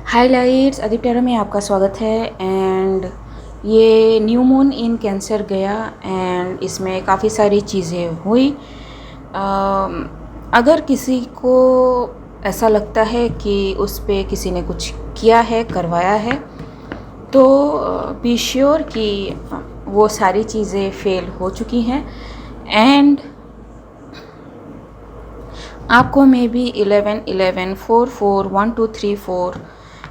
हाय lights, Aditya में आपका स्वागत है। एंड ये न्यू मून इन कैंसर गया एंड इसमें काफ़ी सारी चीज़ें हुई। अगर किसी को ऐसा लगता है कि उस पे किसी ने कुछ किया है, करवाया है, तो बी श्योर कि वो सारी चीज़ें फेल हो चुकी हैं। एंड आपको मे बी 11 11 4 4 1 2 3 4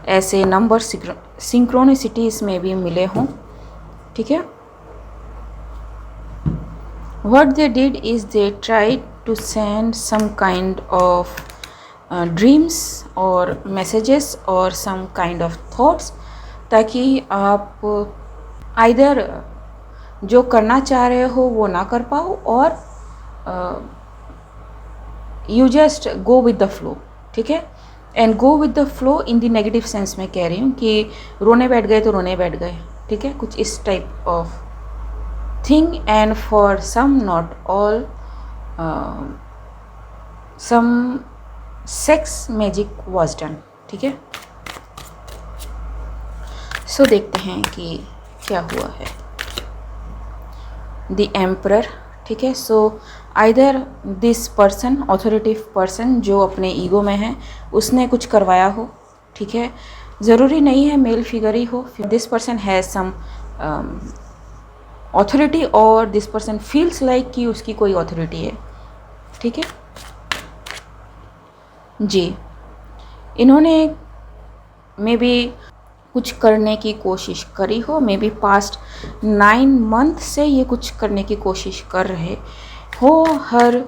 ऐसे नंबर सिंक्रोनिसिटीज़ में भी मिले हों। ठीक है, what they did is they tried to send some kind of dreams or messages or some kind of thoughts, ताकि आप आइदर जो करना चाह रहे हो वो ना कर पाओ और you just go with the flow. ठीक है, and go with the flow in the negative sense में कह रही हूँ कि रोने बैठ गए तो रोने बैठ गए। ठीक है, कुछ इस type of thing, and for some, not all, some sex magic was done। ठीक है, सो देखते हैं कि क्या हुआ है। The emperor. ठीक है, so either this person, authoritative person जो अपने ईगो में है, उसने कुछ करवाया हो। ठीक है, ज़रूरी नहीं है मेल फिगर ही हो। This person has some authority और दिस पर्सन फील्स लाइक कि उसकी कोई ऑथोरिटी है। ठीक है जी, इन्होंने मे बी कुछ करने की कोशिश करी हो। मे बी पास्ट 9 मंथ से ये कुछ करने की कोशिश कर रहे हो। हर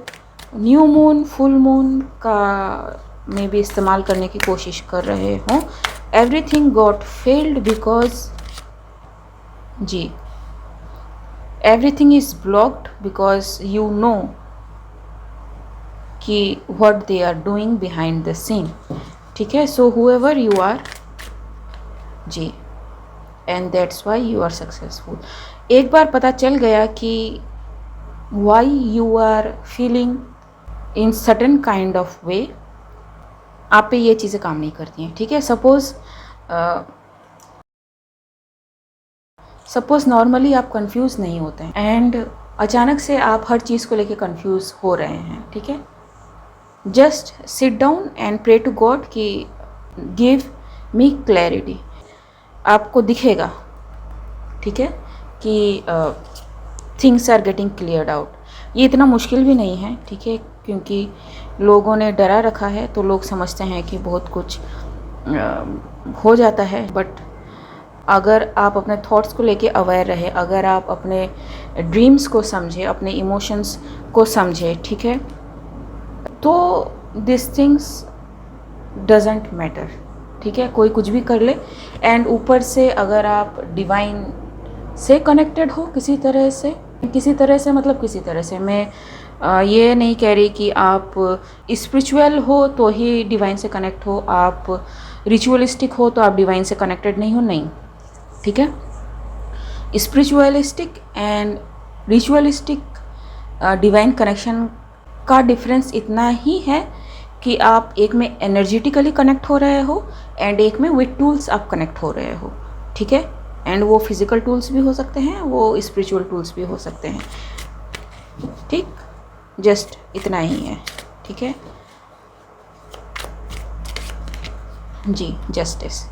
न्यू मून, फुल मून का मे बी इस्तेमाल करने की कोशिश कर रहे हो। एवरीथिंग गॉट फेल्ड बिकॉज जी, everything is blocked because you know कि what they are doing behind the scene। ठीक है, so whoever you are ji, and that's why you are successful। एक बार पता चल गया कि why you are feeling in certain kind of way, आप पे ये चीज़ें काम नहीं करती हैं। ठीक है, सपोज नॉर्मली आप कंफ्यूज नहीं होते हैं एंड अचानक से आप हर चीज़ को लेके कंफ्यूज हो रहे हैं। ठीक है, just sit down and pray to God कि गिव मी क्लैरिटी। आपको दिखेगा, ठीक है, कि things are getting cleared out. ये इतना मुश्किल भी नहीं है। ठीक है, क्योंकि लोगों ने डरा रखा है तो लोग समझते हैं कि बहुत कुछ हो जाता है। बट अगर आप अपने थॉट्स को लेके अवेयर रहे, अगर आप अपने ड्रीम्स को समझे, अपने इमोशंस को समझे, ठीक है, तो दिस थिंग्स डजेंट मैटर। ठीक है, कोई कुछ भी कर ले। एंड ऊपर से अगर आप डिवाइन से कनेक्टेड हो किसी तरह से मतलब किसी तरह से, मैं ये नहीं कह रही कि आप स्पिरिचुअल हो तो ही डिवाइन से कनेक्ट हो, आप रिचुअलिस्टिक हो तो आप डिवाइन से कनेक्टेड नहीं हो, नहीं। ठीक है, spiritualistic and ritualistic divine connection का डिफरेंस इतना ही है कि आप एक में एनर्जेटिकली कनेक्ट हो रहे हो एंड एक में विद टूल्स आप कनेक्ट हो रहे हो। ठीक है, एंड वो फिजिकल टूल्स भी हो सकते हैं, वो स्पिरिचुअल टूल्स भी हो सकते हैं। ठीक, जस्ट इतना ही है। ठीक है जी, justice.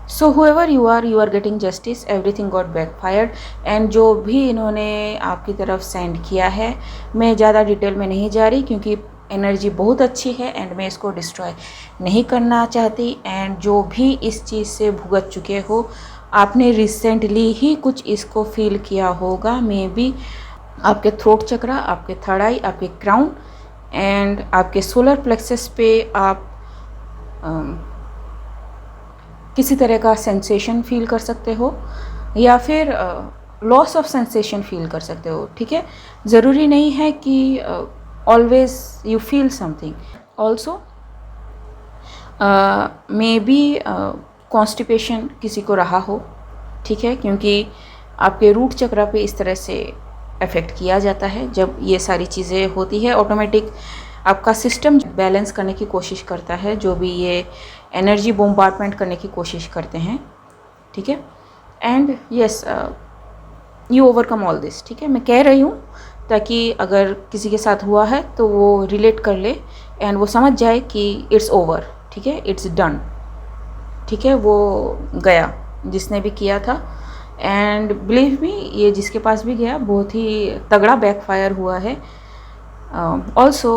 So whoever you are getting justice, everything got backfired। And जो भी इन्होंने आपकी तरफ सेंड किया है, मैं ज़्यादा डिटेल में नहीं जा रही क्योंकि एनर्जी बहुत अच्छी है एंड मैं इसको डिस्ट्रॉय नहीं करना चाहती। एंड जो भी इस चीज़ से भुगत चुके हो, आपने रिसेंटली ही कुछ इसको फील किया होगा। मे बी आपके थ्रोट चक्रा, आपके थर्ड आई, आपके क्राउन एंड आपके सोलर प्लेक्सस पे आप किसी तरह का सेंसेशन फील कर सकते हो या फिर लॉस ऑफ सेंसेशन फील कर सकते हो। ठीक है, ज़रूरी नहीं है कि always you feel something. Also may be constipation किसी को रहा हो। ठीक है, क्योंकि आपके रूट चक्रा पे इस तरह से अफेक्ट किया जाता है जब ये सारी चीज़ें होती है। ऑटोमेटिक आपका सिस्टम बैलेंस करने की कोशिश करता है, जो भी ये एनर्जी बोम्बार्डमेंट करने की कोशिश करते हैं, ठीक है। And yes, you overcome all this, ठीक है। मैं कह रही हूँ ताकि अगर किसी के साथ हुआ है तो वो रिलेट कर ले एंड वो समझ जाए कि इट्स ओवर, ठीक है, इट्स डन, ठीक है, वो गया जिसने भी किया था। एंड बिलीव मी, ये जिसके पास भी गया बहुत ही तगड़ा बैकफायर हुआ है। Also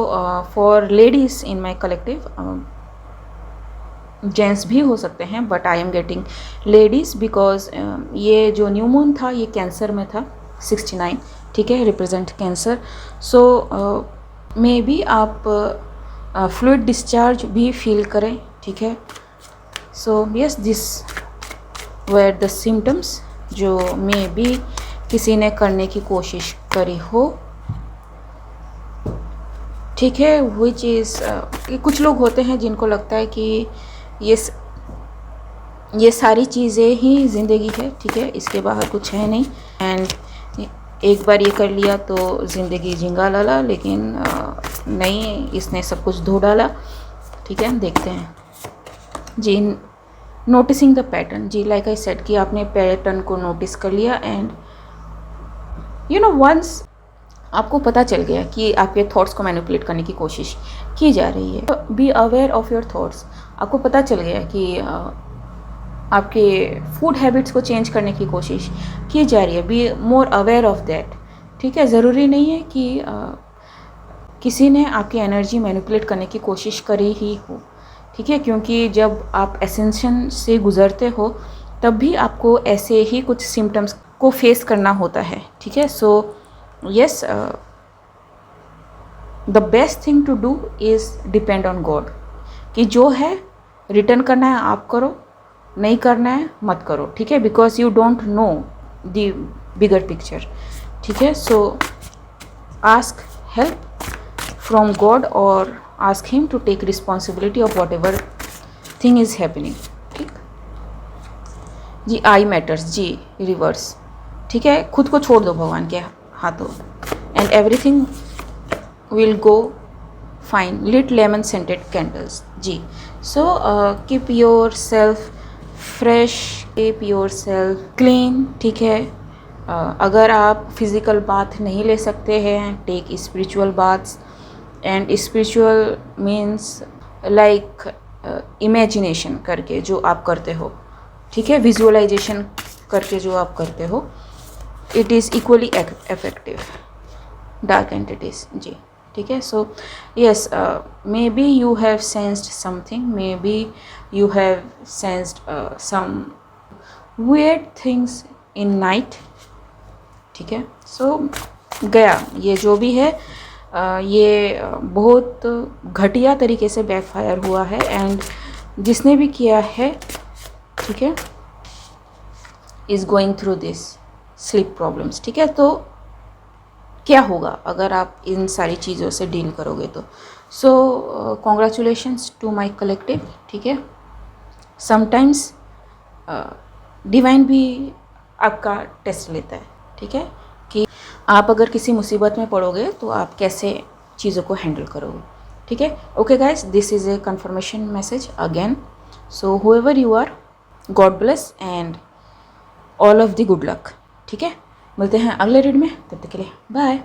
for ladies in my collective, gents भी हो सकते हैं, but I am getting ladies because ये जो न्यू मून था ये कैंसर में था, 69, ठीक है, represent cancer. So may be आप फ्लूइड डिस्चार्ज भी फील करें, ठीक है। So yes, this were the symptoms जो मे बी किसी ने करने की कोशिश करी हो, ठीक है। विच इज़ कुछ लोग होते हैं जिनको लगता है कि ये सारी चीज़ें ही ज़िंदगी है, ठीक है, इसके बाहर कुछ है नहीं। एंड एक बार ये कर लिया तो ज़िंदगी झिंगा लाला, लेकिन नहीं, इसने सब कुछ धो डाला, ठीक है। देखते हैं जी, नोटिसिंग द पैटर्न, जी लाइक आई सेड कि आपने पैटर्न को नोटिस कर लिया। एंड यू नो, वंस आपको पता चल गया कि आपके थॉट्स को मैनिपुलेट करने की कोशिश की जा रही है, be aware of your thoughts. आपको पता चल गया कि आपके फूड हैबिट्स को चेंज करने की कोशिश की जा रही है, be more aware of that, ठीक है। ज़रूरी नहीं है कि किसी ने आपकी एनर्जी मैनिपुलेट करने की कोशिश करी ही हो, ठीक है, क्योंकि जब आप एसेंशन से गुज़रते हो तब भी आपको ऐसे ही कुछ सिम्टम्स को फेस करना होता है, ठीक है। So yes, the best thing to do is depend on God, कि जो है रिटर्न करना है आप करो, नहीं करना है मत करो, ठीक है, because you don't know the bigger picture, ठीक है। So ask help from God और ask him to take responsibility of whatever thing is happening, ठीक जी। आई मैटर्स, जी रिवर्स, ठीक है, खुद को छोड़ दो भगवान के हाथों, and everything will go fine. Lit lemon scented candles, जी। So keep yourself fresh, keep yourself clean, ठीक है। अगर आप फिज़िकल बाथ नहीं ले सकते हैं, take spiritual baths. And spiritual means like imagination करके जो आप करते हो, ठीक है, विजुअलाइजेशन करके जो आप करते हो, it is equally effective dark entities, जी, ठीक है। So yes, maybe you have sensed something, maybe you have sensed some weird things in night, ठीक है। सो गया, ये जो भी है ये बहुत घटिया तरीके से बैकफायर हुआ है। एंड जिसने भी किया है, ठीक है, is going through this sleep problems, ठीक है। तो क्या होगा अगर आप इन सारी चीज़ों से डील करोगे तो। So congratulations to my collective, ठीक है। समटाइम्स डिवाइन भी आपका टेस्ट लेता है, ठीक है, कि आप अगर किसी मुसीबत में पड़ोगे तो आप कैसे चीज़ों को हैंडल करोगे, ठीक है। Okay guys, this is a confirmation message again. So whoever you are, God bless and all of the good luck, ठीक है। मिलते हैं अगले रीड में, तब तक के लिए बाय।